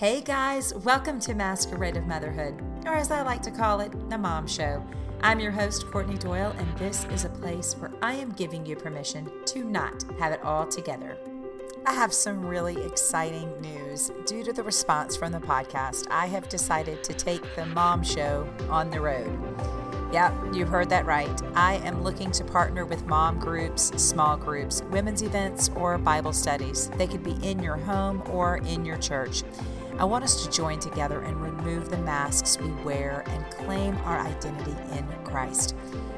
Hey guys, welcome to Masquerade of Motherhood, or as I like to call it, the Mom Show. I'm your host, Courtney Doyle, and this is a place where I am giving you permission to not have it all together. I have some really exciting news. Due to the response from the podcast, I have decided to take the Mom Show on the road. Yep, you heard that right. I am looking to partner with mom groups, small groups, women's events, or Bible studies. They could be in your home or in your church. I want us to join together and remove the masks we wear and claim our identity in Christ.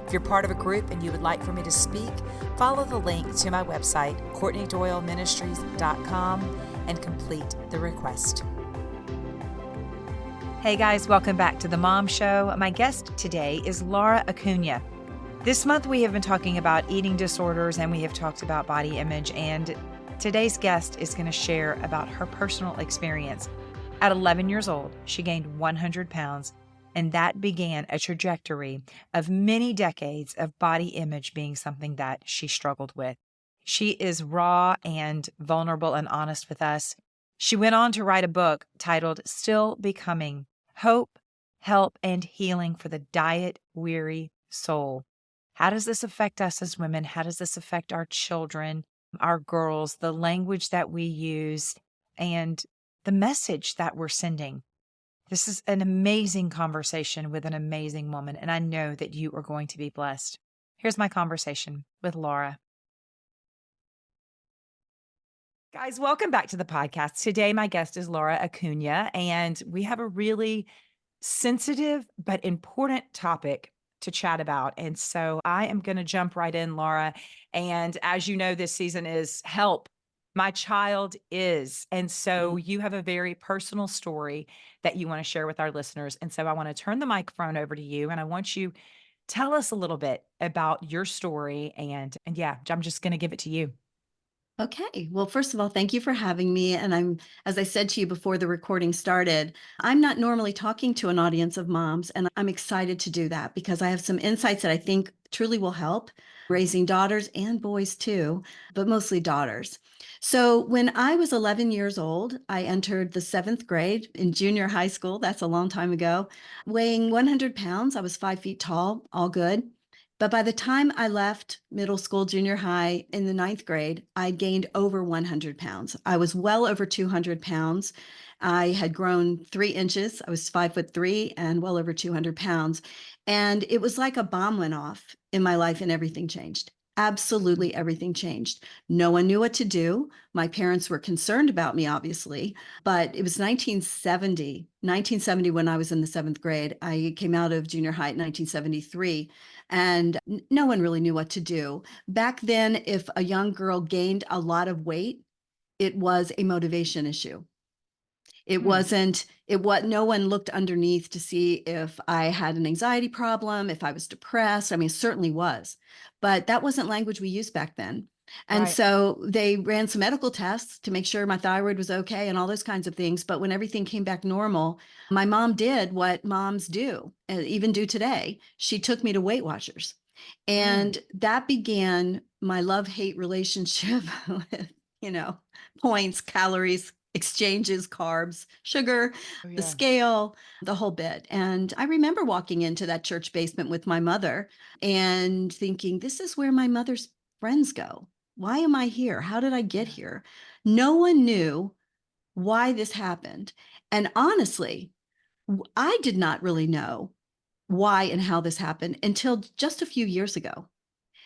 If you're part of a group and you would like for me to speak, follow the link to my website, CourtneyDoyleMinistries.com, and complete the request. Hey guys, welcome back to the Mom Show. My guest today is Laura Acuña. This month we have been talking about eating disorders and we have talked about body image, and today's guest is going to share about her personal experience. At 11 years old, she gained 100 pounds, and that began a trajectory of many decades of body image being something that she struggled with. She is raw and vulnerable and honest with us. She went on to write a book titled Still Becoming: Hope, Help, and Healing for the Diet-Weary Soul. How does this affect us as women? How does this affect our children, our girls, the language that we use, and the message that we're sending? This is an amazing conversation with an amazing woman, and I know that you are going to be blessed. Here's my conversation with Laura. Guys, welcome back to the podcast. Today, my guest is Laura Acuña, and we have a really sensitive but important topic to chat about. And so I am going to jump right in, Laura. And as you know, this season is Help, My Child Is. And so you have a very personal story that you want to share with our listeners. And so I want to turn the microphone over to you, and I want you tell us a little bit about your story. And yeah, I'm just going to give it to you. Okay. Well, first of all, thank you for having me. And as I said to you before the recording started, I'm not normally talking to an audience of moms, and I'm excited to do that because I have some insights that I think truly will help raising daughters and boys too, but mostly daughters. So when I was 11 years old, I entered the 7th grade in junior high school. That's a long time ago. Weighing 100 pounds, I was 5 feet tall, all good. But by the time I left middle school, junior high in the 9th grade, I gained over 100 pounds. I was well over 200 pounds. I had grown 3 inches. I was 5'3" and well over 200 pounds. And it was like a bomb went off in my life and everything changed. Absolutely everything changed. No one knew what to do. My parents were concerned about me, obviously, but it was 1970 when I was in the 7th grade. I came out of junior high in 1973. And no one really knew what to do. Back then, if a young girl gained a lot of weight, it was a motivation issue. It wasn't, no one looked underneath to see if I had an anxiety problem, if I was depressed. I mean, it certainly was, but that wasn't language we used back then. And Right. so they ran some medical tests to make sure my thyroid was okay and all those kinds of things. But when everything came back normal, my mom did what moms do, even do today. She took me to Weight Watchers. And that began my love-hate relationship with, points, calories, exchanges, carbs, sugar, Oh, the yeah. scale, the whole bit. And I remember walking into that church basement with my mother and thinking, this is where my mother's friends go. Why am I here? How did I get here? No one knew why this happened. And honestly, I did not really know why and how this happened until just a few years ago.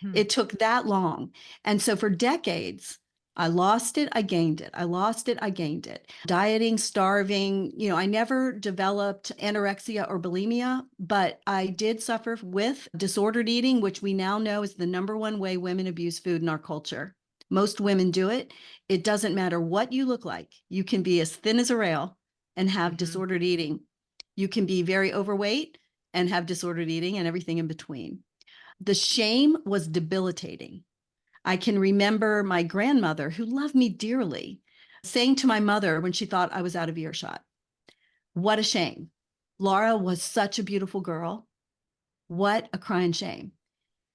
Hmm. It took that long. And so for decades, I lost it, I gained it. I lost it, I gained it. Dieting, starving, I never developed anorexia or bulimia, but I did suffer with disordered eating, which we now know is the number one way women abuse food in our culture. Most women do it. It doesn't matter what you look like. You can be as thin as a rail and have disordered eating. You can be very overweight and have disordered eating and everything in between. The shame was debilitating. I can remember my grandmother, who loved me dearly, saying to my mother when she thought I was out of earshot, "What a shame. Laura was such a beautiful girl. What a crying shame."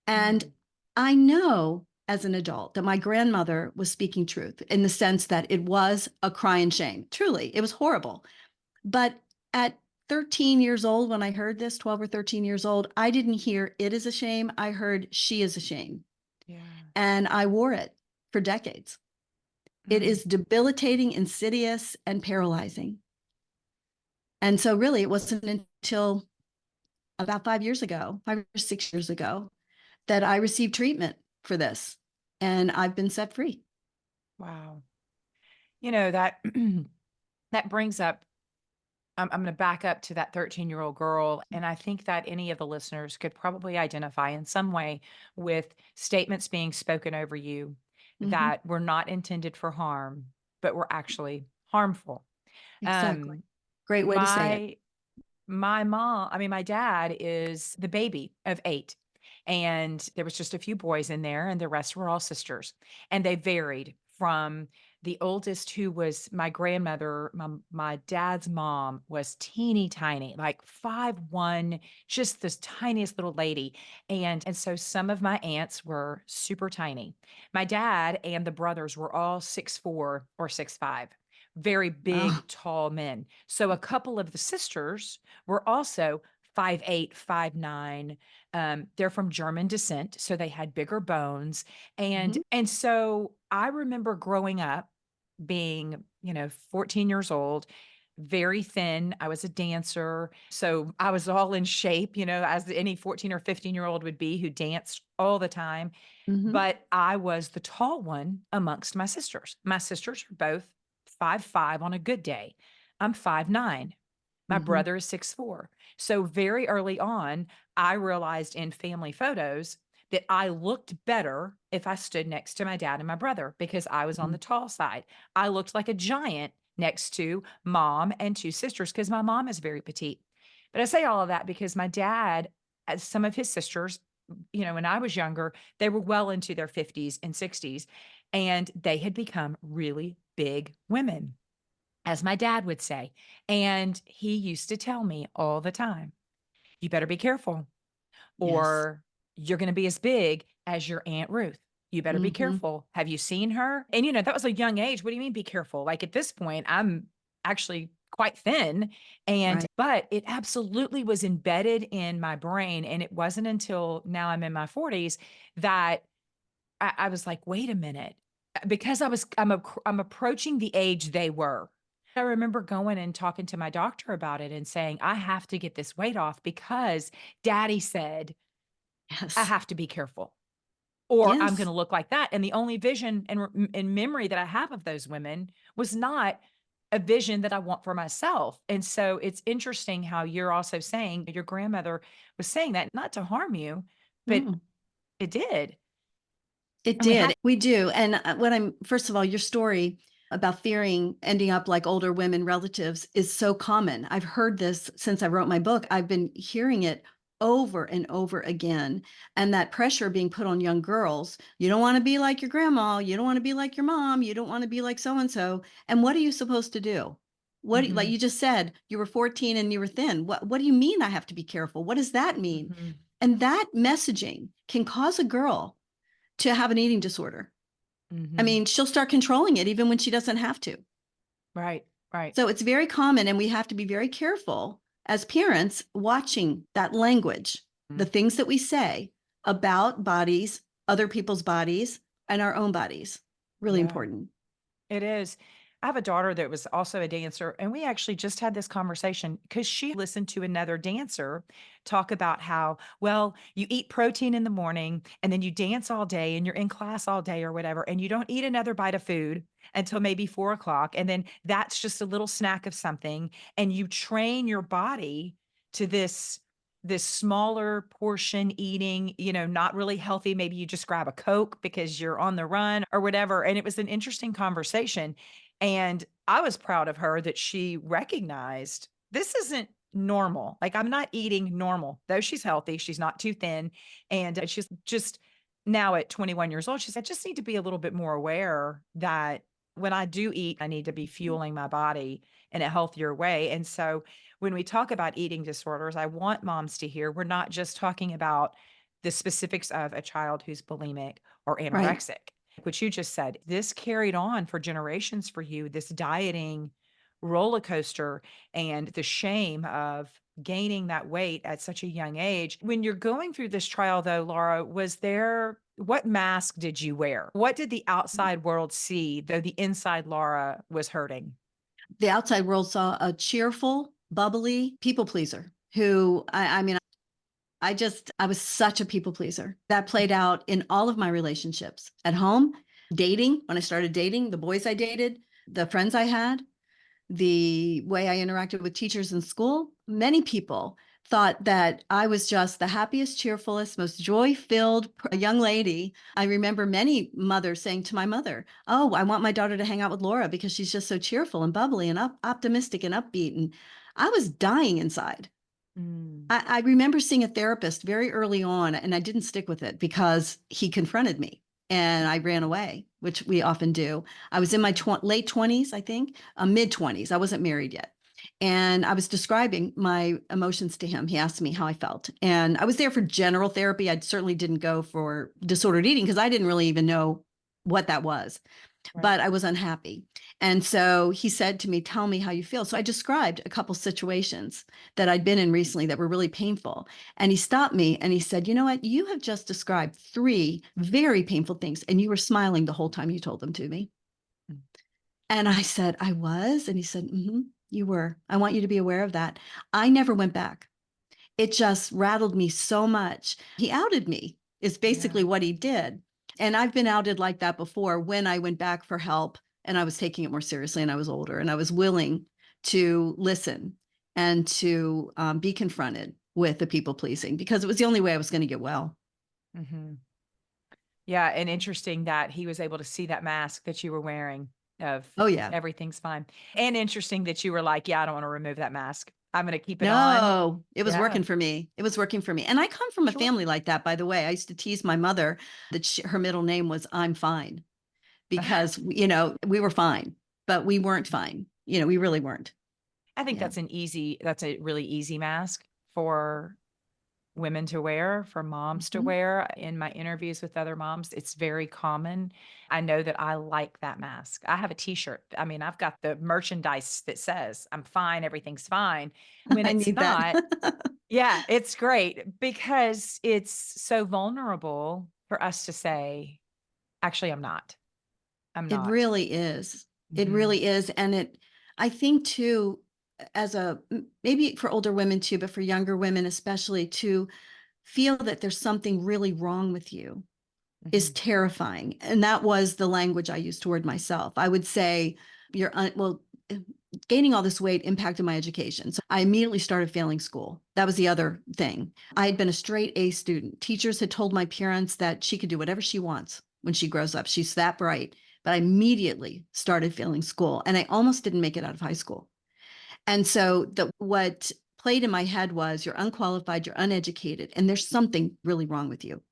And I know as an adult that my grandmother was speaking truth in the sense that it was a cry and shame. Truly, it was horrible. But at 13 years old, when I heard this, 12 or 13 years old, I didn't hear it is a shame. I heard she is a shame. Yeah. And I wore it for decades. It Mm. is debilitating, insidious, and paralyzing. And so, really, it wasn't until about 5 years ago, 5 or 6 years ago, that I received treatment for this. And I've been set free. Wow. You know, that that brings up, I'm going to back up to that 13-year-old girl. And I think that any of the listeners could probably identify in some way with statements being spoken over you Mhm. that were not intended for harm, but were actually harmful. Exactly. Um, Great way to say it. my my mom, I mean, my dad is the baby of 8. And there was just a few boys in there, and the rest were all sisters. And they varied from the oldest, who was my grandmother. My dad's mom was teeny tiny, like 5'1", just this tiniest little lady. And so some of my aunts were super tiny. My dad and the brothers were all 6'4" or 6'5", very Wow. big, tall men. So a couple of the sisters were also 5'8", 5'9". They're from German descent, so they had bigger bones. And Mhm. and so I remember growing up being, 14 years old, very thin. I was a dancer. So I was all in shape, as any 14 or 15-year-old would be who danced all the time. Mhm. But I was the tall one amongst my sisters. My sisters are both 5'5" on a good day. I'm 5'9". My Mhm. brother is 6'4". So very early on, I realized in family photos that I looked better if I stood next to my dad and my brother because I was on Mhm. the tall side. I looked like a giant next to mom and 2 sisters because my mom is very petite. But I say all of that because my dad, as some of his sisters, when I was younger, they were well into their 50s and 60s, and they had become really big women, as my dad would say. And he used to tell me all the time, you better be careful, Yes. or you're going to be as big as your Aunt Ruth. You better be Mhm. careful. Have you seen her? And, that was a young age. What do you mean be careful? Like at this point, I'm actually quite thin. Right. But it absolutely was embedded in my brain. And it wasn't until now I'm in my 40s that I was like, wait a minute, because I'm approaching the age they were. I remember going and talking to my doctor about it and saying, I have to get this weight off because daddy said I Yes. have to be careful or I'm going Yes. to look like that. And the only vision and memory that I have of those women was not a vision that I want for myself. And so it's interesting how you're also saying your grandmother was saying that not to harm you, but Mm. it did. It And we did. have, We do. And what I'm, first of all, your story about fearing ending up like older women relatives is so common. I've heard this since I wrote my book. I've been hearing it over and over again. And that pressure being put on young girls. You don't want to be like your grandma. You don't want to be like your mom. You don't want to be like so and so. And what are you supposed to do? Like mhm, you just said, you were 14 and you were thin. What do you mean I have to be careful? What does that mean? mhm, And that messaging can cause a girl to have an eating disorder. I mhm. mean, she'll start controlling it even when she doesn't have to. Right, right. So it's very common, and we have to be very careful as parents watching that language, the Mm, things that we say about bodies, other people's bodies, and our own bodies. Really yeah. important. It is. I have a daughter that was also a dancer, and we actually just had this conversation because she listened to another dancer talk about how, well, you eat protein in the morning and then you dance all day and you're in class all day or whatever, and you don't eat another bite of food until maybe 4 o'clock. And then that's just a little snack of something. And you train your body to this smaller portion eating, not really healthy. Maybe you just grab a Coke because you're on the run or whatever. And it was an interesting conversation. And I was proud of her that she recognized this isn't normal. Like I'm not eating normal, though she's healthy. She's not too thin. And she's just now at 21 years old. She said, I just need to be a little bit more aware that when I do eat, I need to be fueling my body in a healthier way. And so when we talk about eating disorders, I want moms to hear we're not just talking about the specifics of a child who's bulimic or Right. anorexic. What you just said, this carried on for generations for you, this dieting roller coaster and the shame of gaining that weight at such a young age. When you're going through this trial, though, Laura, what mask did you wear? What did the outside world see, though the inside Laura was hurting? The outside world saw a cheerful, bubbly people pleaser who I mean, I was such a people pleaser. That played out in all of my relationships at home, dating, when I started dating, the boys I dated, the friends I had, the way I interacted with teachers in school. Many people thought that I was just the happiest, cheerfulest, most joy-filled young lady. I remember many mothers saying to my mother, "Oh, I want my daughter to hang out with Laura because she's just so cheerful and bubbly and optimistic and upbeat." And I was dying inside. Mm, I remember seeing a therapist very early on, and I didn't stick with it because he confronted me and I ran away, which we often do. I was in my late 20s, I think, mid 20s. I wasn't married yet. And I was describing my emotions to him. He asked me how I felt. And I was there for general therapy. I certainly didn't go for disordered eating because I didn't really even know what that was, right. but I was unhappy. And so he said to me, "Tell me how you feel." So I described a couple situations that I'd been in recently that were really painful. And he stopped me and he said, "You know what? You have just described three very painful things, and you were smiling the whole time you told them to me." Mm, And I said, "I was?" And he said, "You were. I want you to be aware of that." I never went back. It just rattled me so much. He outed me, is yeah. basically what he did. And I've been outed like that before when I went back for help and I was taking it more seriously and I was older and I was willing to listen and to be confronted with the people pleasing because it was the only way I was going to get well. Hmm. Yeah. And interesting that he was able to see that mask that you were wearing of Oh, yeah. everything's fine. And interesting that you were like, yeah, I don't want to remove that mask. I'm going to keep it on. No, it was Yeah, working for me. It was working for me. And I come from a sure. family like that, by the way. I used to tease my mother that her middle name was I'm Fine because, we were fine, but we weren't fine. We really weren't. I think Yeah. that's a really easy mask for women to wear, for moms to Mhm. wear. In my interviews with other moms, it's very common. I know that I like that mask. I have a t-shirt. I mean, I've got the merchandise that says I'm fine, everything's fine. When I it's need that. not, yeah, it's great because it's so vulnerable for us to say, actually, I'm not. I'm It not. really is. It Mhm, really is. And I think too, maybe for older women too, but for younger women especially, to feel that there's something really wrong with you is mhm, terrifying. And that was the language I used toward myself. I would say, well, gaining all this weight impacted my education. So I immediately started failing school. That was the other thing. I had been a straight A student. Teachers had told my parents that she could do whatever she wants when she grows up. She's that bright. But I immediately started failing school and I almost didn't make it out of high school. And so what played in my head was you're unqualified, you're uneducated, and there's something really wrong with you.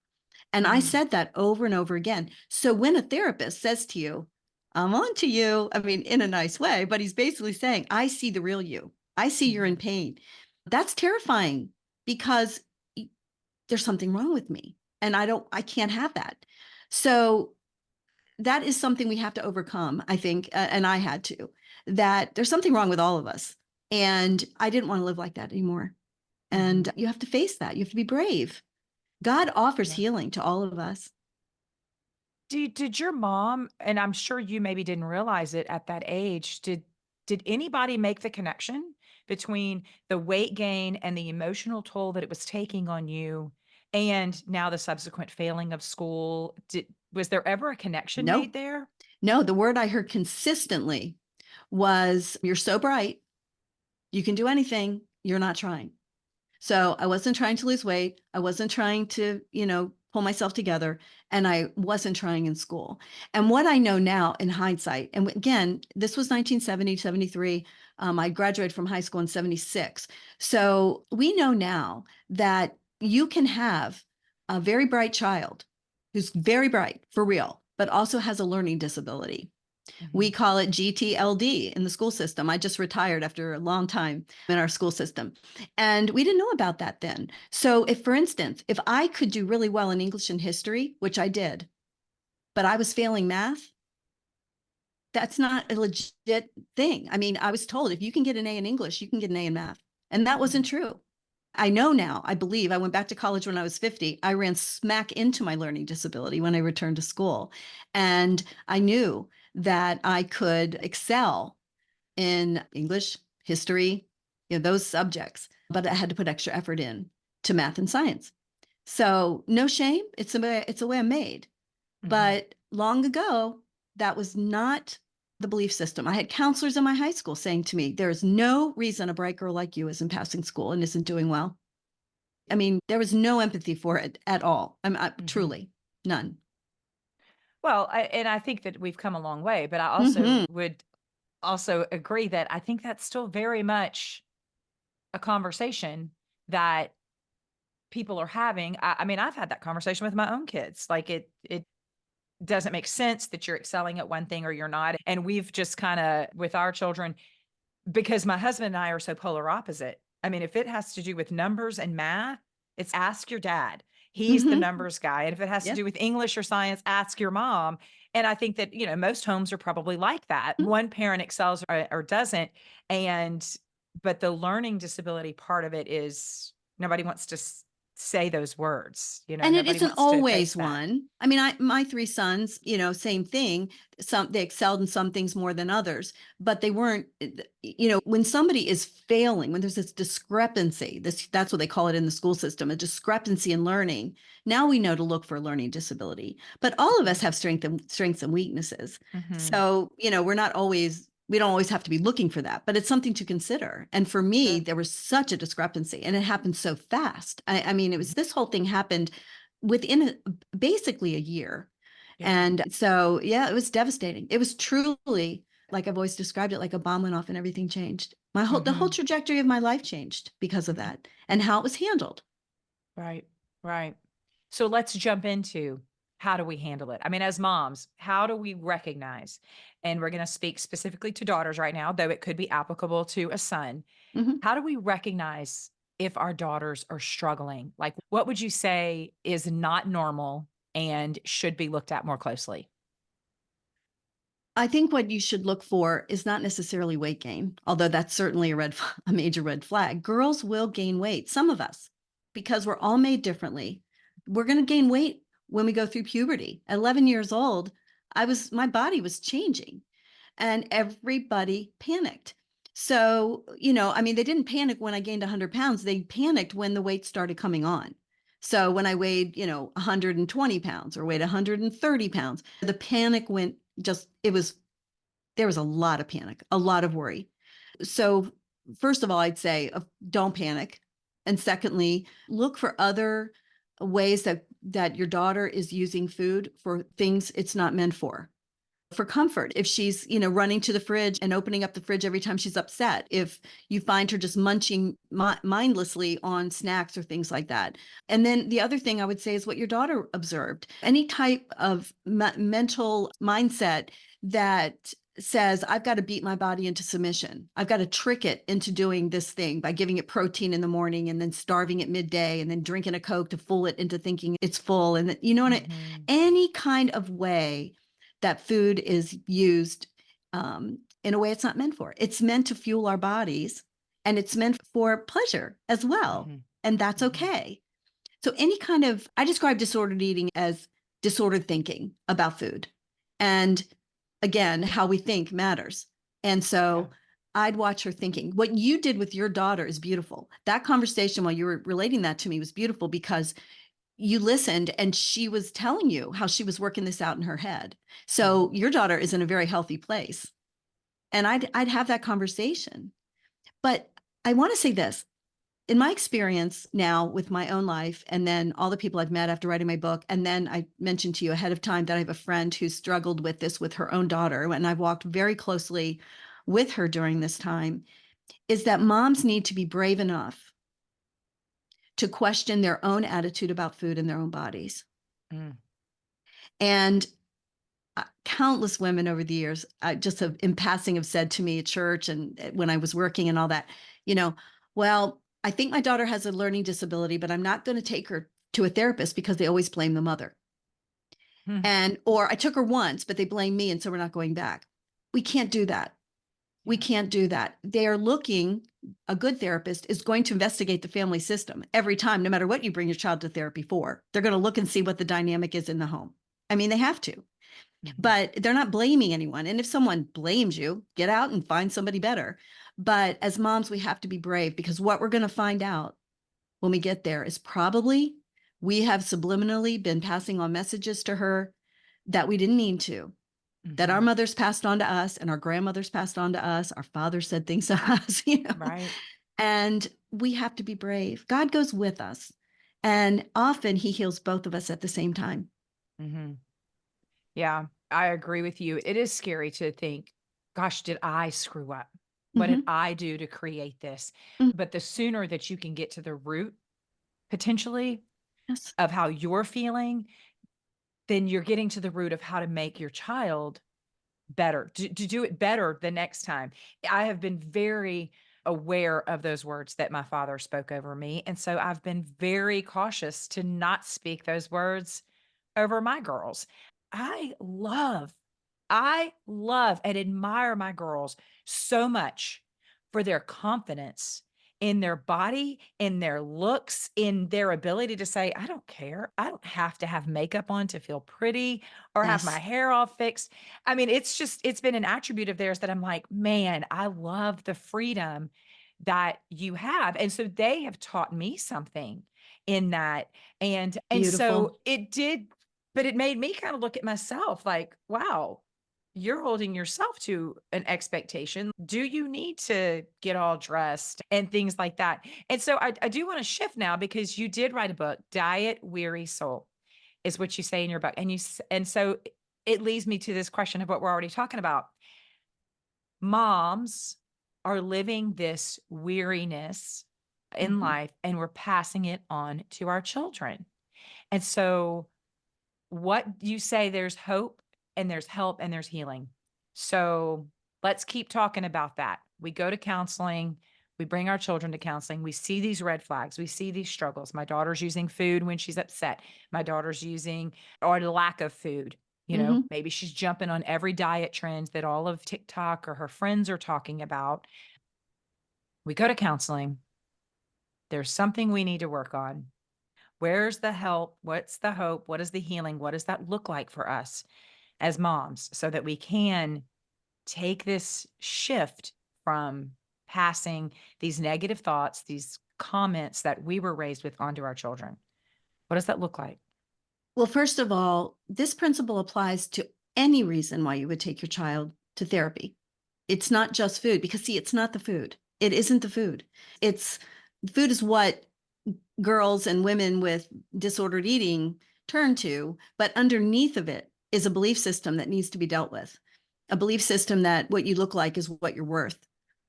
And I mm, said that over and over again. So when a therapist says to you, "I'm on to you," I mean, in a nice way, but he's basically saying, "I see the real you. I see you're in mhm, pain." That's terrifying because there's something wrong with me and I can't have that. So that is something we have to overcome, I think, and I had to, that there's something wrong with all of us. And I didn't want to live like that anymore. And mhm. you have to face that. You have to be brave. God offers Yeah. healing to all of us. Did your mom, and I'm sure you maybe didn't realize it at that age, did anybody make the connection between the weight gain and the emotional toll that it was taking on you and now the subsequent failing of school? Was there ever a connection No, made there? no, the word I heard consistently was, "You're so bright. You can do anything. You're not trying." So I wasn't trying to lose weight. I wasn't trying to, pull myself together. And I wasn't trying in school. And what I know now in hindsight, and again, this was 1970, 73. I graduated from high school in 76. So we know now that you can have a very bright child who's very bright for real, but also has a learning disability. We Mhm. call it GTLD in the school system. I just retired after a long time in our school system. And we didn't know about that then. So if, for instance, if I could do really well in English and history, which I did, but I was failing math, that's not a legit thing. I mean, I was told if you can get an A in English, you can get an A in math. And that wasn't Mhm. true. I know now, I believe I went back to college when I was 50. I ran smack into my learning disability when I returned to school. And I knew that I could excel in English, history, those subjects, but I had to put extra effort in to math and science. So no shame. It's a way I'm made. Mhm. But long ago, that was not the belief system. I had counselors in my high school saying to me, there is no reason a bright girl like you isn't passing school and isn't doing well. I mean, there was no empathy for it at all. Mhm. Truly none. Well, and I think that we've come a long way, but I also Hmm. would also agree that I think that's still very much a conversation that people are having. I mean, I've had that conversation with my own kids. Like it doesn't make sense that you're excelling at one thing or you're not. And we've just kind of with our children, because my husband and I are so polar opposite. I mean, if it has to do with numbers and math, it's ask your dad. He's the Hmm. numbers guy. And if it has to Yeah. do with English or science, ask your mom. And I think that, most homes are probably like that. One parent excels or doesn't. And, but the learning disability part of it is nobody wants to say those words. And it Nobody isn't wants to face always that. one. I mean, my three sons, same thing. They excelled in some things more than others, but they weren't, when somebody is failing, when there's this discrepancy, that's what they call it in the school system, a discrepancy in learning. Now we know to look for a learning disability, but all of us Mhm. have strengths and weaknesses. Mhm. So, we don't always have to be looking for that, but it's something to consider. And for me, Sure. there was such a discrepancy and it happened so fast. I mean, Mhm. this whole thing happened within basically a year. Yeah. And so, yeah, it was devastating. It was truly, like I've always described it, like a bomb went off and everything changed. The whole Mhm. trajectory of my life changed because of Mhm. that and how it was handled. Right. Right. So let's jump into how do we handle it? I mean, as moms, how do we recognize? And we're going to speak specifically to daughters right now, though it could be applicable to a son. Mhm. How do we recognize if our daughters are struggling? Like, what would you say is not normal and should be looked at more closely? I think what you should look for is not necessarily weight gain, although that's certainly a major red flag. Girls will gain weight, some of us, because we're all made differently. We're going to gain weight when we go through puberty. At 11 years old, my body was changing and everybody panicked. So, I mean, they didn't panic when I gained 100 pounds. They panicked when the weight started coming on. So when I weighed, 120 pounds or weighed 130 pounds, the panic went there was a lot of panic, a lot of worry. So, first of all, I'd say don't panic. And secondly, look for other ways that your daughter is using food for things it's not meant for comfort. If she's, running to the fridge and opening up the fridge every time she's upset, if you find her just munching mindlessly on snacks or things like that. And then the other thing I would say is what your daughter observed. Any type of mental mindset that says, I've got to beat my body into submission. I've got to trick it into doing this thing by giving it protein in the morning and then starving at midday and then drinking a Coke to fool it into thinking it's full. And, Mhm. any kind of way that food is used in a way it's not meant for. It's meant to fuel our bodies and it's meant for pleasure as well. Mhm. And that's Mhm. okay. So, I describe disordered eating as disordered thinking about food. And again, how we think matters. And Yeah. so, I'd watch her thinking. What you did with your daughter is beautiful. That conversation while you were relating that to me was beautiful because you listened and she was telling you how she was working this out in her head. Mhm. So your daughter is in a very healthy place. And I'd have that conversation. But I want to say this. In my experience now with my own life, and then all the people I've met after writing my book, and then I mentioned to you ahead of time that I have a friend who struggled with this with her own daughter, and I've walked very closely with her during this time, is that moms need to be brave enough to question their own attitude about food and their own bodies. Mm. And countless women over the years just have in passing have said to me at church and when I was working and all that, you know, well, I think my daughter has a learning disability, but I'm not going to take her to a therapist because they always blame the mother. Hmm. And, or I took her once, but they blame me. And so we're not going back. We can't do that. We Yeah. can't do that. They are looking, a good therapist is going to investigate the family system every time, no matter what you bring your child to therapy for. They're going to look and see what the dynamic is in the home. I mean, they have to, Mhm. but they're not blaming anyone. And if someone blames you, get out and find somebody better. But as moms, we have to be brave because what we're going to find out when we get there is probably we have subliminally been passing on messages to her that we didn't mean to, that our Mhm. mothers passed on to us and our grandmothers passed on to us. Our fathers said things to us, Right. and we have to be brave. God goes with us. And often he heals both of us at the same time. Mhm. Yeah, I agree with you. It is scary to think, gosh, did I screw up? What did Hmm. I do to create this? But the sooner that you can get to the root, potentially, Yes. of how you're feeling, then you're getting to the root of how to make your child better, to do it better the next time. I have been very aware of those words that my father spoke over me. And so I've been very cautious to not speak those words over my girls. I love, I love and admire my girls so much for their confidence in their body, in their looks, in their ability to say, I don't care. I don't have to have makeup on to feel pretty or have my Yes. hair all fixed. I mean, it's been an attribute of theirs that I'm like, man, I love the freedom that you have. And so they have taught me something in that. And Beautiful. so it did, but it made me kind of look at myself like, wow, you're holding yourself to an expectation. Do you need to get all dressed and things like that? And so I do want to shift now because you did write a book, Diet Weary Soul, is what you say in your book. And so it leads me to this question of what we're already talking about. Moms are living this weariness in Mhm. life and we're passing it on to our children. And so what you say, there's hope and there's help and there's healing. So let's keep talking about that. We go to counseling, we bring our children to counseling, we see these red flags, we see these struggles. My daughter's using food when she's upset. My daughter's using or the lack of food. Mhm. Maybe she's jumping on every diet trend that all of TikTok or her friends are talking about. We go to counseling. There's something we need to work on. Where's the help? What's the hope? What is the healing? What does that look like for us as moms so that we can take this shift from passing these negative thoughts, these comments that we were raised with onto our children? What does that look like? Well, first of all, this principle applies to any reason why you would take your child to therapy. It's not just food because see, it's not the food. It isn't the food. It's food is what girls and women with disordered eating turn to, but underneath of it is a belief system that needs to be dealt with. A belief system that what you look like is what you're worth,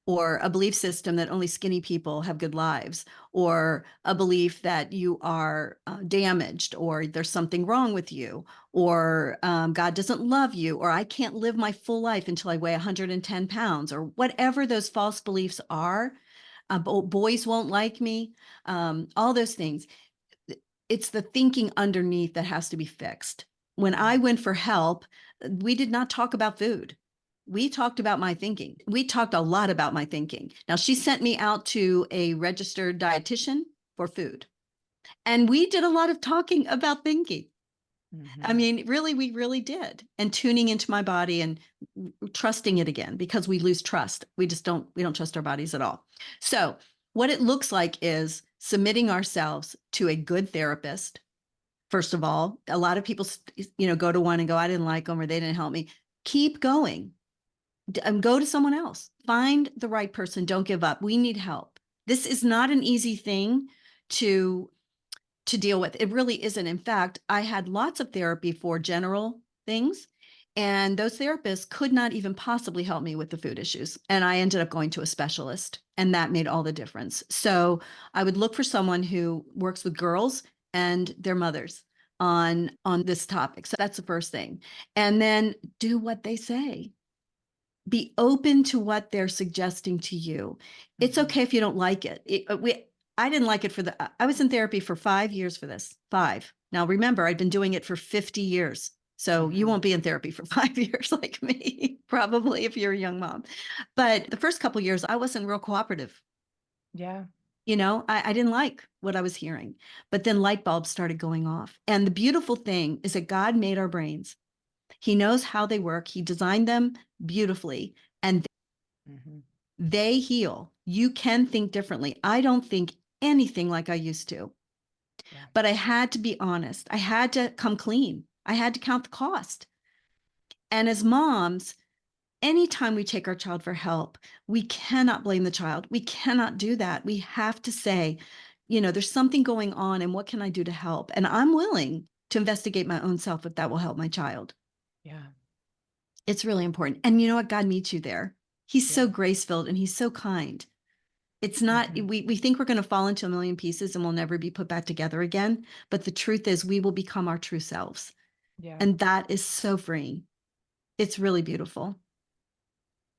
or a belief system that only skinny people have good lives, or a belief that you are damaged, or there's something wrong with you, or God doesn't love you, or I can't live my full life until I weigh 110 pounds, or whatever those false beliefs are. Boys won't like me, all those things. It's the thinking underneath that has to be fixed. When I went for help, we did not talk about food. We talked about my thinking. We talked a lot about my thinking. Now, she sent me out to a registered dietitian for food. And we did a lot of talking about thinking. I Mhm. mean, really, we really did. And tuning into my body and trusting it again because we lose trust. We don't trust our bodies at all. So, what it looks like is submitting ourselves to a good therapist. First of all, a lot of people, go to one and go, I didn't like them or they didn't help me. Keep going. Go to someone else. Find the right person. Don't give up. We need help. This is not an easy thing to deal with. It really isn't. In fact, I had lots of therapy for general things, and those therapists could not even possibly help me with the food issues. And I ended up going to a specialist, and that made all the difference. So I would look for someone who works with girls and their mothers. on this topic. So that's the first thing. And then do what they say. Be open to what they're suggesting to you. It's Mhm. okay if you don't like it. I didn't like it I was in therapy for 5 years for this. 5. Now remember, I'd been doing it for 50 years. So you Mhm. won't be in therapy for 5 years like me, probably if you're a young mom. But the first couple of years, I wasn't real cooperative. Yeah. I didn't like what I was hearing. But then light bulbs started going off. And the beautiful thing is that God made our brains. He knows how they work. He designed them beautifully, and Mhm. they heal. You can think differently. I don't think anything like I used to, Yeah. but I had to be honest. I had to come clean. I had to count the cost. And as moms, anytime we take our child for help, we cannot blame the child. We cannot do that. We have to say, there's something going on, and what can I do to help? And I'm willing to investigate my own self if that will help my child. Yeah. It's really important. And you know what? God meets you there. He's so Yeah. grace filled and he's so kind. It's not, Mhm. we think we're going to fall into a million pieces and we'll never be put back together again. But the truth is, we will become our true selves. Yeah. And that is so freeing. It's really beautiful.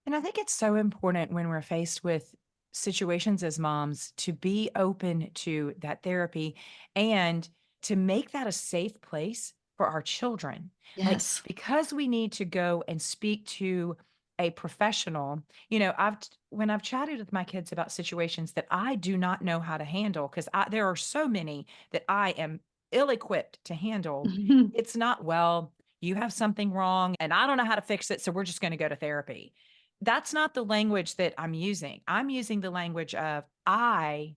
And I think it's so important when we're faced with situations as moms to be open to that therapy and to make that a safe place for our children. Like, Yes. because we need to go and speak to a professional, when I've chatted with my kids about situations that I do not know how to handle, because there are so many that I am ill equipped to handle. It's not, well, you have something wrong and I don't know how to fix it. So we're just going to go to therapy. That's not the language that I'm using. I'm using the language of, I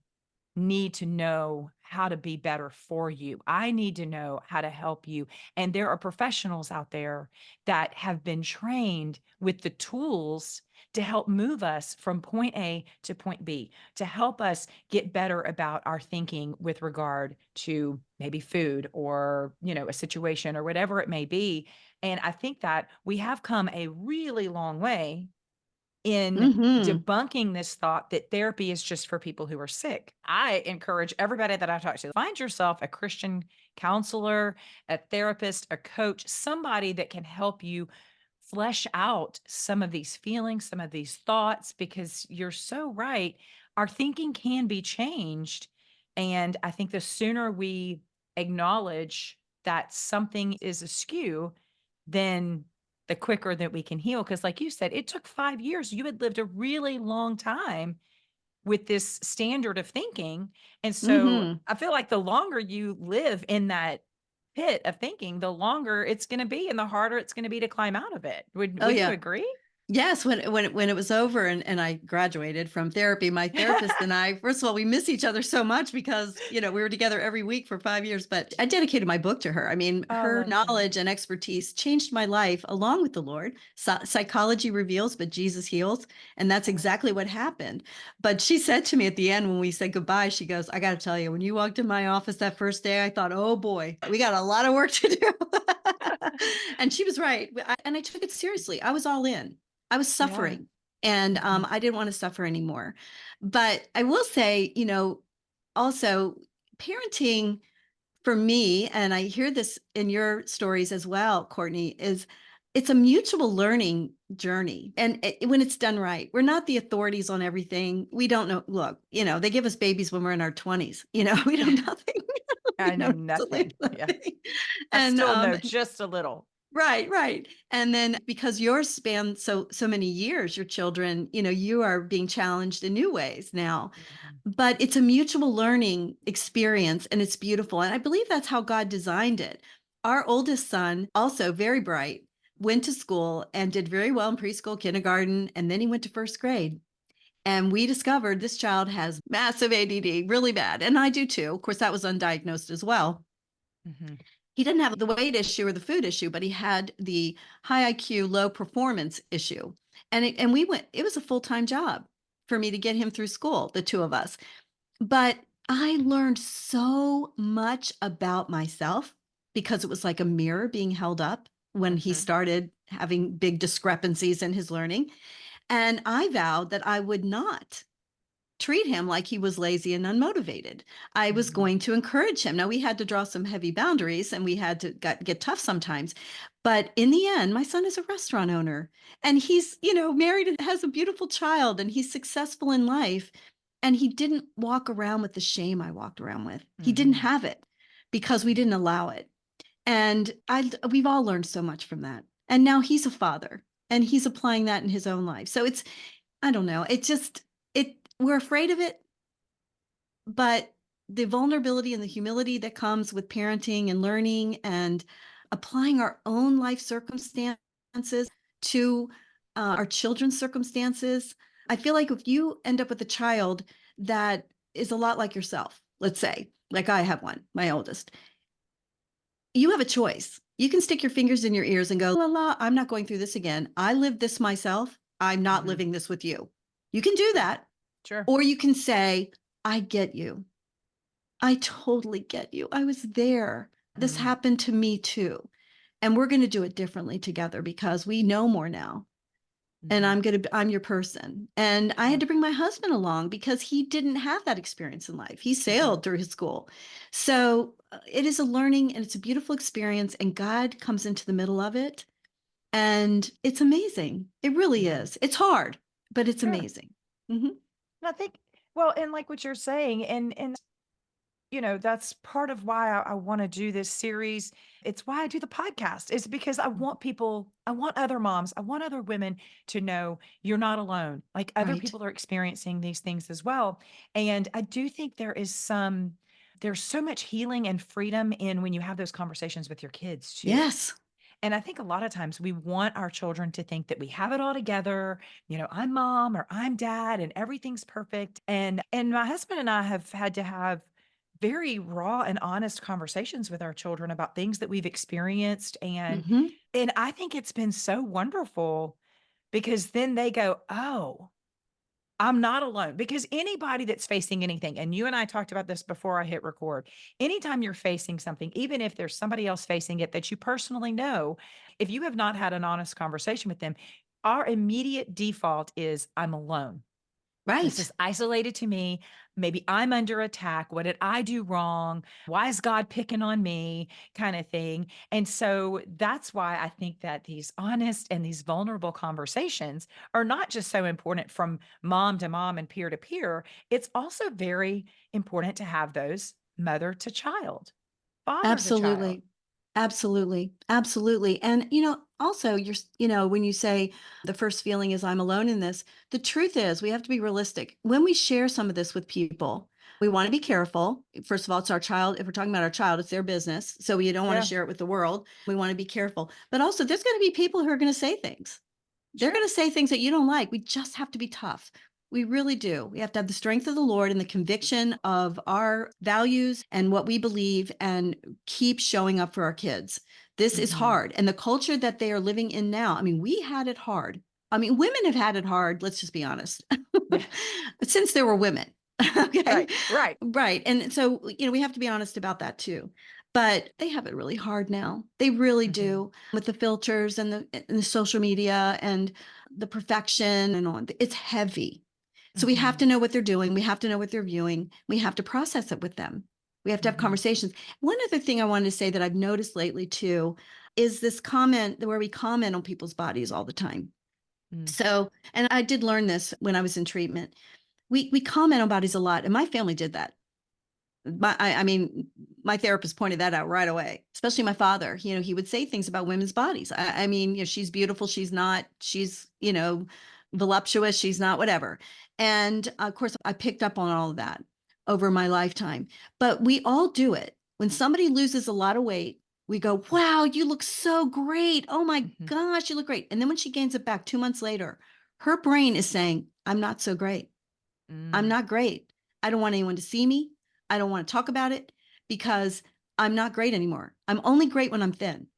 need to know how to be better for you. I need to know how to help you. And there are professionals out there that have been trained with the tools to help move us from point A to point B, to help us get better about our thinking with regard to maybe food or, a situation or whatever it may be. And I think that we have come a really long way in Hmm. debunking this thought that therapy is just for people who are sick. I encourage everybody that I talk to, find yourself a Christian counselor, a therapist, a coach, somebody that can help you flesh out some of these feelings, some of these thoughts, because you're so right. Our thinking can be changed. And I think the sooner we acknowledge that something is askew, then the quicker that we can heal. Because, like you said, it took 5 years. You had lived a really long time with this standard of thinking. And so Hmm. I feel like the longer you live in that pit of thinking, the longer it's going to be and the harder it's going to be to climb out of it. Oh, Wouldn't you yeah. agree? Yes, when it was over and I graduated from therapy, my therapist and I, first of all, we miss each other so much because, we were together every week for 5 years, but I dedicated my book to her. I mean, Oh, I her love that. knowledge and expertise changed my life along with the Lord. Psychology reveals, but Jesus heals. And that's Yeah. exactly what happened. But she said to me at the end when we said goodbye, she goes, I got to tell you, when you walked in my office that first day, I thought, oh boy, we got a lot of work to do. And she was right. And I took it seriously. I was all in. I was Yeah. suffering and Mhm. I didn't want to suffer anymore. But I will say, also parenting for me, and I hear this in your stories as well, Courtney, is it's a mutual learning journey. And when it's done right, we're not the authorities on everything. We don't know. Look, they give us babies when we're in our 20s. We know nothing. We I know know absolutely nothing. Yeah. nothing. I And still know just a little. right, right. And then because yours span so many years, your children, you are being challenged in new ways now. Mhm. But it's a mutual learning experience and it's beautiful. And I believe that's how God designed it. Our oldest son, also very bright, went to school and did very well in preschool, kindergarten, and then he went to first grade. And we discovered this child has massive ADD, really bad. And I do too. Of course, that was undiagnosed as well. Mhm. He didn't have the weight issue or the food issue, but he had the high IQ, low performance issue. And it was a full-time job for me to get him through school, the two of us. But I learned so much about myself because it was like a mirror being held up when he Mhm. started having big discrepancies in his learning. And I vowed that I would not treat him like he was lazy and unmotivated. I was going to encourage him. Now, we had to draw some heavy boundaries and we had to get tough sometimes. But in the end, my son is a restaurant owner and he's, married and has a beautiful child and he's successful in life. And he didn't walk around with the shame I walked around with. He didn't have it because we didn't allow it. And we've all learned so much from that. And now he's a father and he's applying that in his own life. So I don't know. We're afraid of it, but the vulnerability and the humility that comes with parenting and learning and applying our own life circumstances to our children's circumstances. I feel like if you end up with a child that is a lot like yourself, let's say, like I have one, my oldest, you have a choice. You can stick your fingers in your ears and go, la, la, I'm not going through this again. I lived this myself. I'm not living this with you. You can do that. Sure. Or you can say, I get you. I totally get you. I was there. This happened to me too. And we're going to do it differently together because we know more now. And I'm your person. And I had to bring my husband along because he didn't have that experience in life. He sailed through his school. So it is a learning and it's a beautiful experience. And God comes into the middle of it. And it's amazing. It really is. It's hard, but it's amazing. And I think, well, and like what you're saying, and that's part of why I want to do this series. It's why I do the podcast, is because I want other moms, I want other women to know you're not alone. Like other people are experiencing these things as well. And I do think there's so much healing and freedom in when you have those conversations with your kids too. Yes. And I think a lot of times we want our children to think that we have it all together. I'm mom or I'm dad and everything's perfect. And my husband and I have had to have very raw and honest conversations with our children about things that we've experienced. And I think it's been so wonderful because then they go, oh, I'm not alone. Because anybody that's facing anything, and you and I talked about this before I hit record, anytime you're facing something, even if there's somebody else facing it that you personally know, if you have not had an honest conversation with them, our immediate default is I'm alone. This is isolated to me. Maybe I'm under attack. What did I do wrong? Why is God picking on me? Kind of thing. And so that's why I think that these honest and these vulnerable conversations are not just so important from mom to mom and peer to peer. It's also very important to have those mother to child, father to child. Absolutely. Absolutely. Absolutely. And, also when you say the first feeling is I'm alone in this, the truth is we have to be realistic. When we share some of this with people, we want to be careful. First of all, it's our child. If we're talking about our child, it's their business. So we don't want to share it with the world. We want to be careful. But also there's going to be people who are going to say things. They're going to say things that you don't like. We just have to be tough. We really do. We have to have the strength of the Lord and the conviction of our values and what we believe and keep showing up for our kids. This is hard. And the culture that they are living in now, I mean, we had it hard. I mean, women have had it hard. Let's just be honest. Since there were women. Okay. Right. And so, we have to be honest about that too. But they have it really hard now. They really do, with the filters and the social media and the perfection and on. It's heavy. So we have to know what they're doing. We have to know what they're viewing. We have to process it with them. We have to have conversations. One other thing I wanted to say that I've noticed lately too is this comment where we comment on people's bodies all the time. So, and I did learn this when I was in treatment. We comment on bodies a lot, and my family did that. I mean, my therapist pointed that out right away, especially my father. He would say things about women's bodies. I mean, she's beautiful. She's not, she's, voluptuous. She's not, whatever. And of course, I picked up on all of that over my lifetime. But we all do it. When somebody loses a lot of weight, we go, wow, you look so great. Oh my gosh, you look great. And then when she gains it back 2 months later, her brain is saying, I'm not so great. I'm not great. I don't want anyone to see me. I don't want to talk about it because I'm not great anymore. I'm only great when I'm thin.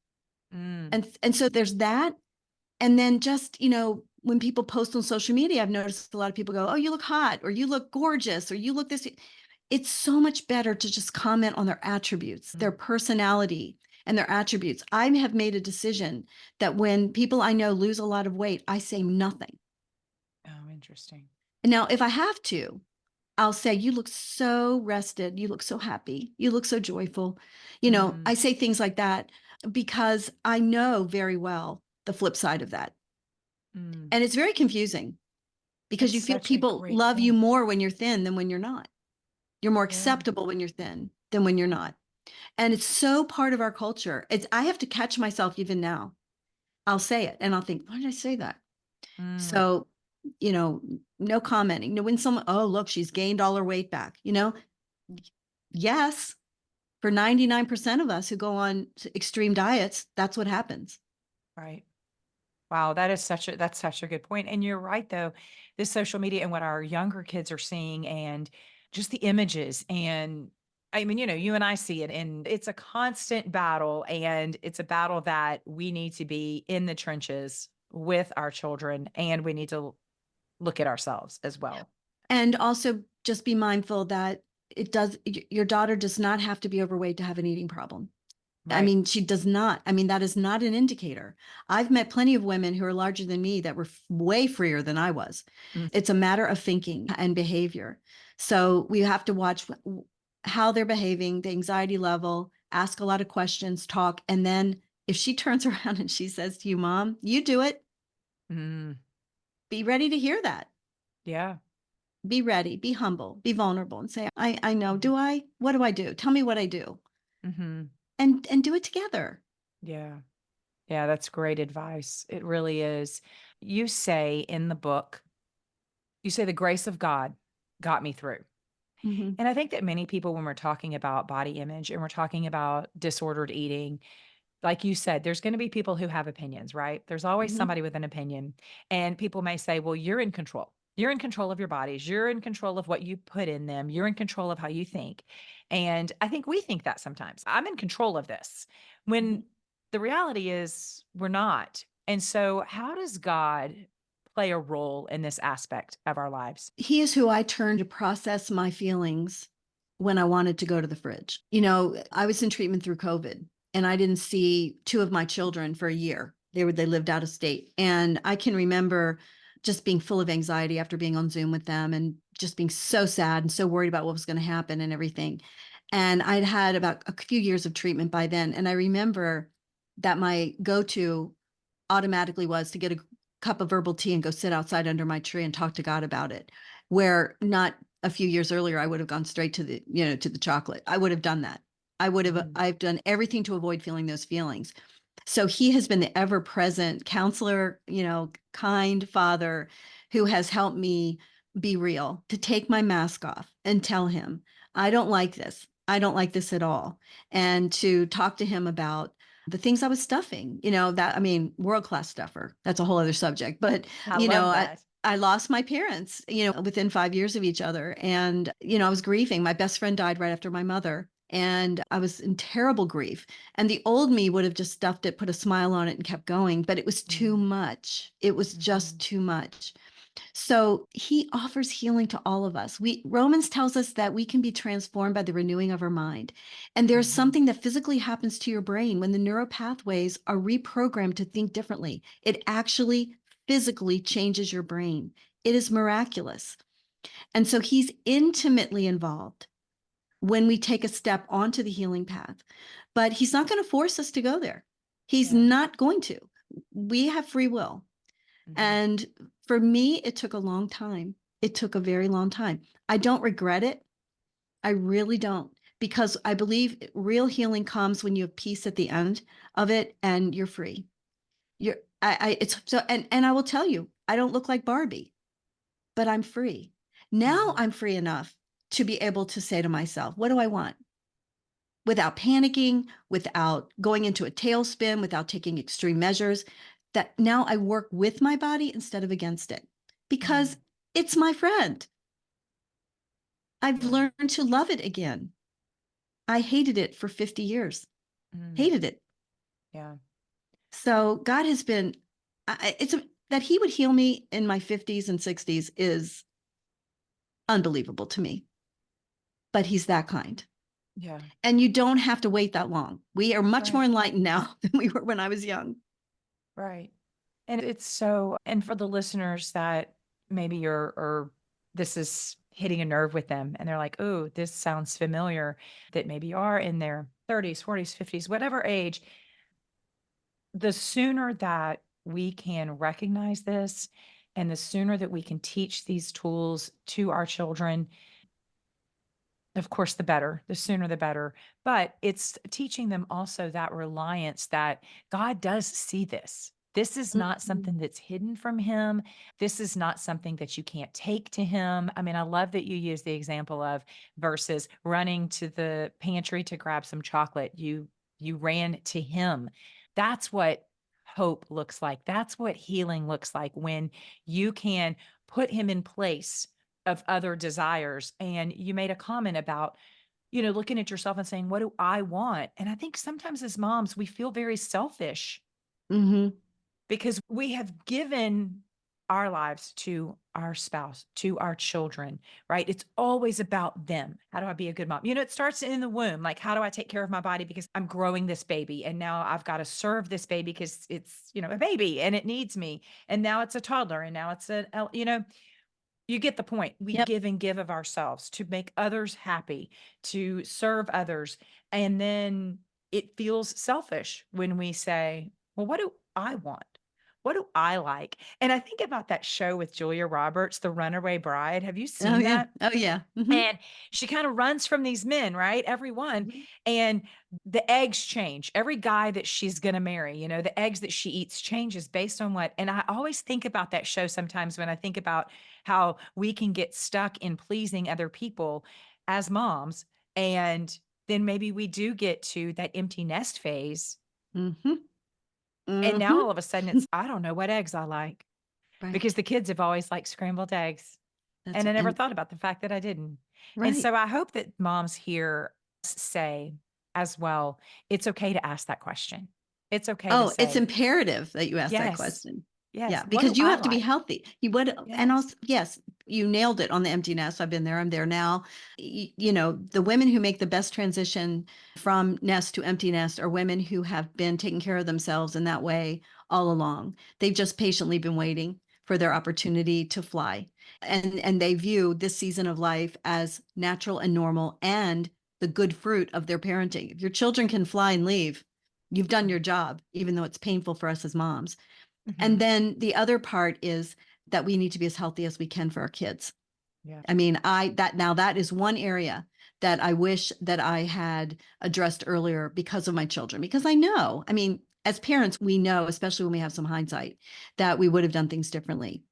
And so there's that. And then just, when people post on social media, I've noticed a lot of people go, oh, you look hot, or you look gorgeous, or you look this. It's so much better to just comment on their attributes, their personality and their attributes. I have made a decision that when people I know lose a lot of weight, I say nothing. Oh, interesting. Now, if I have to, I'll say, you look so rested. You look so happy. You look so joyful. Mm, I say things like that because I know very well the flip side of that. mm. And it's very confusing because That's you feel such a people great love you point. more when you're thin than when you're not. You're more Yeah. acceptable when you're thin than when you're not. And it's so part of our culture. I have to catch myself even now. I'll say it and I'll think, why did I say that? Mm, So, you know, no commenting. No, when someone, oh, look, she's gained all her weight back. Yes, for 99% of us who go on extreme diets, that's what happens. right. Wow, that's such a good point. And you're right though, this social media and what our younger kids are seeing and just the images and I mean, you and I see it and it's a constant battle and it's a battle that we need to be in the trenches with our children and we need to look at ourselves as well. And also just be mindful that your daughter does not have to be overweight to have an eating problem. I Right. mean, she does not. I mean, that is not an indicator. I've met plenty of women who are larger than me that were way freer than I was. Mm, It's a matter of thinking and behavior. So we have to watch how they're behaving, the anxiety level, ask a lot of questions, talk. And then if she turns around and she says to you, Mom, you do it, mm, be ready to hear that. yeah. Be ready, be humble, be vulnerable, and say, I know. Mhm. Do I? What do I do? Tell me what I do. Mhm. And do it together. Yeah. Yeah, that's great advice. It really is. You say in the book, you say the grace of God got me through. Hmm. And I think that many people, when we're talking about body image and we're talking about disordered eating, like you said, there's going to be people who have opinions, right? There's always Hmm. somebody with an opinion. And people may say, well, you're in control. You're in control of your bodies. You're in control of what you put in them. You're in control of how you think. And I think we think that sometimes I'm in control of this when the reality is we're not. And so, how does God play a role in this aspect of our lives? He is who I turn to process my feelings when I wanted to go to the fridge. I was in treatment through COVID and I didn't see two of my children for a year. They lived out of state. And I can remember just being full of anxiety after being on Zoom with them and just being so sad and so worried about what was going to happen and everything. And I'd had about a few years of treatment by then. And I remember that my go-to automatically was to get a cup of herbal tea and go sit outside under my tree and talk to God about it. Where not a few years earlier, I would have gone straight to the chocolate. I would have done that. Mhm. I've done everything to avoid feeling those feelings. So he has been the ever present counselor, kind father who has helped me be real, to take my mask off and tell him, I don't like this. I don't like this at all. And to talk to him about the things I was stuffing, that, I mean, world class stuffer. That's a whole other subject. But, I you know, love I, that. I lost my parents, within 5 years of each other. And, I was grieving. My best friend died right after my mother. And I was in terrible grief. And the old me would have just stuffed it, put a smile on it, and kept going. But it was too Mm, much. It was just mhm, too much. So he offers healing to all of us. Romans tells us that we can be transformed by the renewing of our mind. And there's mhm, something that physically happens to your brain when the neural pathways are reprogrammed to think differently. It actually physically changes your brain. It is miraculous. And so he's intimately involved when we take a step onto the healing path. But he's not going to force us to go there. He's yeah, not going to. We have free will. mhm, And for me, it took a long time. It took a very long time. I don't regret it. I really don't, because I believe real healing comes when you have peace at the end of it and you're free. It's so, and I will tell you, I don't look like Barbie, but I'm free. Now mhm, I'm free enough to be able to say to myself, what do I want? Without panicking, without going into a tailspin, without taking extreme measures, that now I work with my body instead of against it because mm, it's my friend. I've yeah, learned to love it again. I hated it for 50 years, mm, hated it. yeah, So God has been, that he would heal me in my 50s and 60s is unbelievable to me, but he's that kind. yeah, And you don't have to wait that long. We are much more right, enlightened now than we were when I was young. right. And it's so, and for the listeners that maybe you're, or this is hitting a nerve with them and they're like, oh, this sounds familiar, that maybe are in their 30s, 40s, 50s, whatever age, the sooner that we can recognize this and the sooner that we can teach these tools to our children, of course, the better, the sooner the better. But it's teaching them also that reliance that God does see this. This is not Mhm. something that's hidden from him. This is not something that you can't take to him. I mean, I love that you use the example of versus running to the pantry to grab some chocolate. You ran to him. That's what hope looks like. That's what healing looks like when you can put him in place of other desires. And you made a comment about, looking at yourself and saying, what do I want? And I think sometimes as moms, we feel very selfish Mhm. because we have given our lives to our spouse, to our children, right? It's always about them. How do I be a good mom? It starts in the womb. Like, how do I take care of my body because I'm growing this baby and now I've got to serve this baby because it's, a baby and it needs me. And now it's a toddler and now it's you get the point. We Yep. give and give of ourselves to make others happy, to serve others. And then it feels selfish when we say, well, what do I want? What do I like? And I think about that show with Julia Roberts, The Runaway Bride. Have you Oh, seen yeah. that? Oh, yeah. Mhm. And she kind of runs from these men, right? Every one. Mhm. And the eggs change. Every guy that she's going to marry, the eggs that she eats changes based on what. And I always think about that show sometimes when I think about how we can get stuck in pleasing other people as moms. And then maybe we do get to that empty nest phase. Mhm. And now Mhm. all of a sudden it's, I don't know what eggs I like Right. because the kids have always liked scrambled eggs. That's And I never and thought about the fact that I didn't. And right. so I hope that moms here say as well, it's okay to ask that question. It's okay to Oh, it's say, imperative that you ask that yes, question. yes. Yeah, What do because you I have to be like? healthy. You would, and Yes. also, yes, you nailed it on the empty nest. I've been there. I'm there now. The women who make the best transition from nest to empty nest are women who have been taking care of themselves in that way all along. They've just patiently been waiting for their opportunity to fly. And they view this season of life as natural and normal and the good fruit of their parenting. If your children can fly and leave, you've done your job, even though it's painful for us as moms. And Mm-hmm. then the other part is that we need to be as healthy as we can for our kids. Yeah. I mean, that is one area that I wish that I had addressed earlier because of my children, because I mean, as parents, we know, especially when we have some hindsight, that we would have done things differently.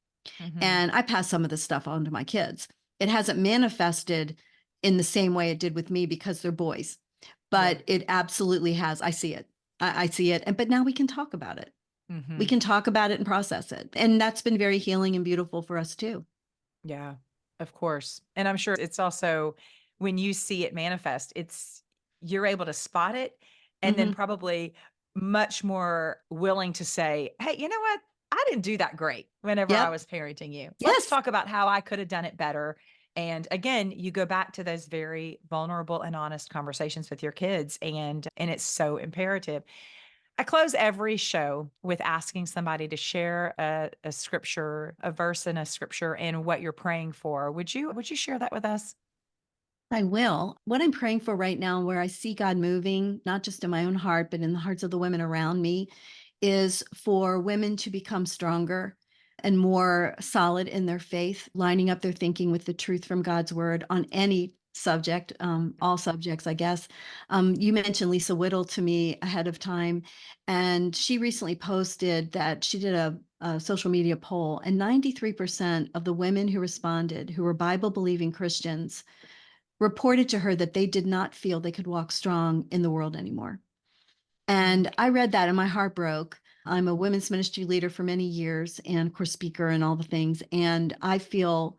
Mm-hmm. And I pass some of this stuff on to my kids. It hasn't manifested in the same way it did with me because they're boys, Yeah. but it absolutely has. I see it. I see it. But now we can talk about it. We Mm-hmm. can talk about it and process it. And that's been very healing and beautiful for us too. Yeah, of course. And I'm sure it's also when you see it manifest, you're able to spot it and then Hmm. probably much more willing to say, hey, you know what? I didn't do that great whenever I Yep. was parenting you. Let's Yes. talk about how I could have done it better. And again, you go back to those very vulnerable and honest conversations with your kids and it's so imperative. I close every show with asking somebody to share a scripture, a verse in a scripture, and what you're praying for. Would you share that with us? I will. What I'm praying for right now, where I see God moving, not just in my own heart, but in the hearts of the women around me, is for women to become stronger and more solid in their faith, lining up their thinking with the truth from God's word on any subject, all subjects, I guess. You mentioned Lisa Whittle to me ahead of time, and she recently posted that she did a social media poll, and 93% of the women who responded, who were Bible believing Christians, reported to her that they did not feel they could walk strong in the world anymore. Mm, And I read that and my heart broke. I'm a women's ministry leader for many years and, of course, speaker and all the things. And I feel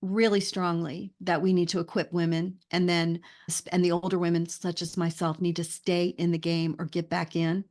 really strongly that we need to equip women and the older women, such as myself, need to stay in the game or get back in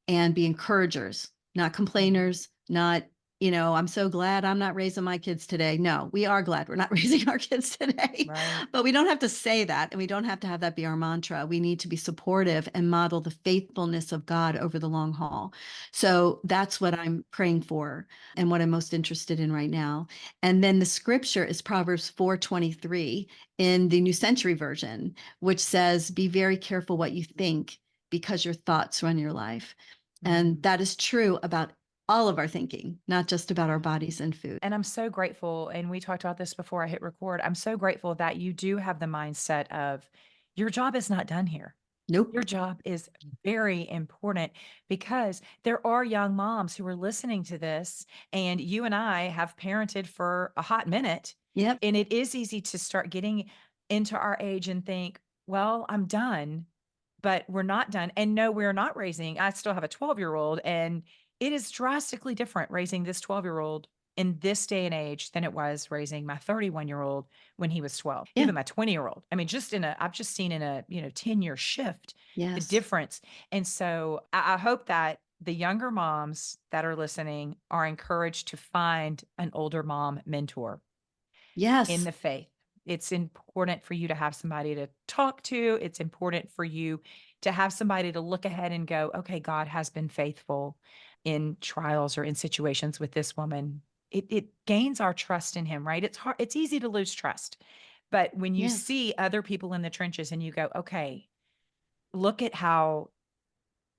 and be encouragers, not mhm, complainers, not I'm so glad I'm not raising my kids today. No, we are glad we're not raising our kids today. Right. But we don't have to say that, and we don't have to have that be our mantra. We need to be supportive and model the faithfulness of God over the long haul. So that's what I'm praying for and what I'm most interested in right now. And then the scripture is Proverbs 4:23 in the New Century Version, which says, "Be very careful what you think, because your thoughts run your life." And Mm. that is true about all of our thinking, not just about our bodies and food. And I'm so grateful, and we talked about this before I hit record. I'm so grateful that you do have the mindset of your job is not done here. Nope. Your job is very important because there are young moms who are listening to this, and you and I have parented for a hot minute. Yep. And it is easy to start getting into our age and think, well, I'm done, but we're not done. And no, we're not raising. I still have a 12-year-old, and it is drastically different raising this 12-year-old in this day and age than it was raising my 31-year-old when he was 12, Yeah. even my 20-year-old. I mean, I've just seen in a, 10-year shift, the Yes. difference. And so I hope that the younger moms that are listening are encouraged to find an older mom mentor in Yes. the faith. It's important for you to have somebody to talk to. It's important for you to have somebody to look ahead and go, okay, God has been faithful in trials or in situations with this woman. It gains our trust in him, right? It's hard, it's easy to lose trust. But when you Yes. see other people in the trenches and you go, okay, look at how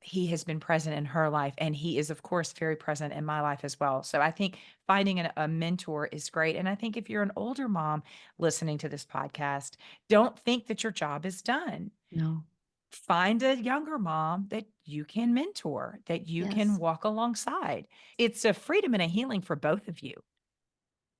he has been present in her life, and he is, of course, very present in my life as well. So I think finding a mentor is great. And I think if you're an older mom listening to this podcast, don't think that your job is done. No. Find a younger mom that you can mentor, that you can Yes. walk alongside. It's a freedom and a healing for both of you.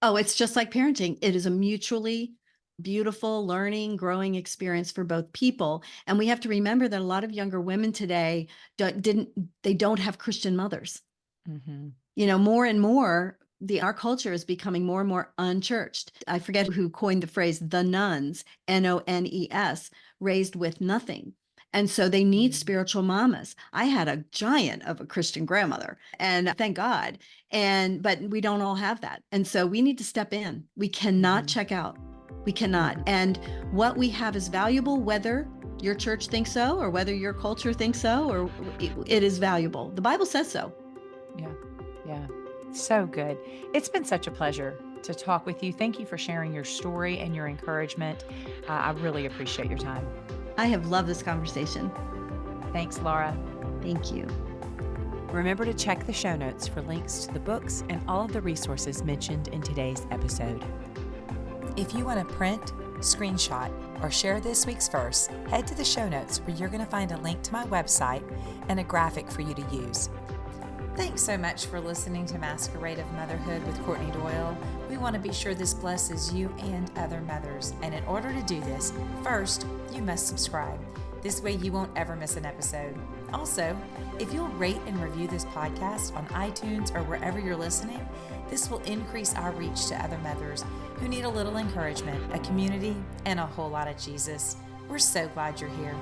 Oh, it's just like parenting. It is a mutually beautiful learning, growing experience for both people. And we have to remember that a lot of younger women today they don't have Christian mothers. Mhm. More and more, our culture is becoming more and more unchurched. I forget who coined the phrase the nuns, NONES, raised with nothing. And so they need Mm. spiritual mamas. I had a giant of a Christian grandmother, and thank God. But we don't all have that. And so we need to step in. We cannot Mhm. check out. We cannot. Mhm. And what we have is valuable, whether your church thinks so or whether your culture thinks so, or it is valuable. The Bible says so. Yeah. Yeah. So good. It's been such a pleasure to talk with you. Thank you for sharing your story and your encouragement. I really appreciate your time. I have loved this conversation. Thanks, Laura. Thank you. Remember to check the show notes for links to the books and all of the resources mentioned in today's episode. If you want to print, screenshot, or share this week's verse, head to the show notes where you're going to find a link to my website and a graphic for you to use. Thanks so much for listening to Masquerade of Motherhood with Courtney Doyle. We want to be sure this blesses you and other mothers. And in order to do this, first, you must subscribe. This way you won't ever miss an episode. Also, if you'll rate and review this podcast on iTunes or wherever you're listening, this will increase our reach to other mothers who need a little encouragement, a community, and a whole lot of Jesus. We're so glad you're here.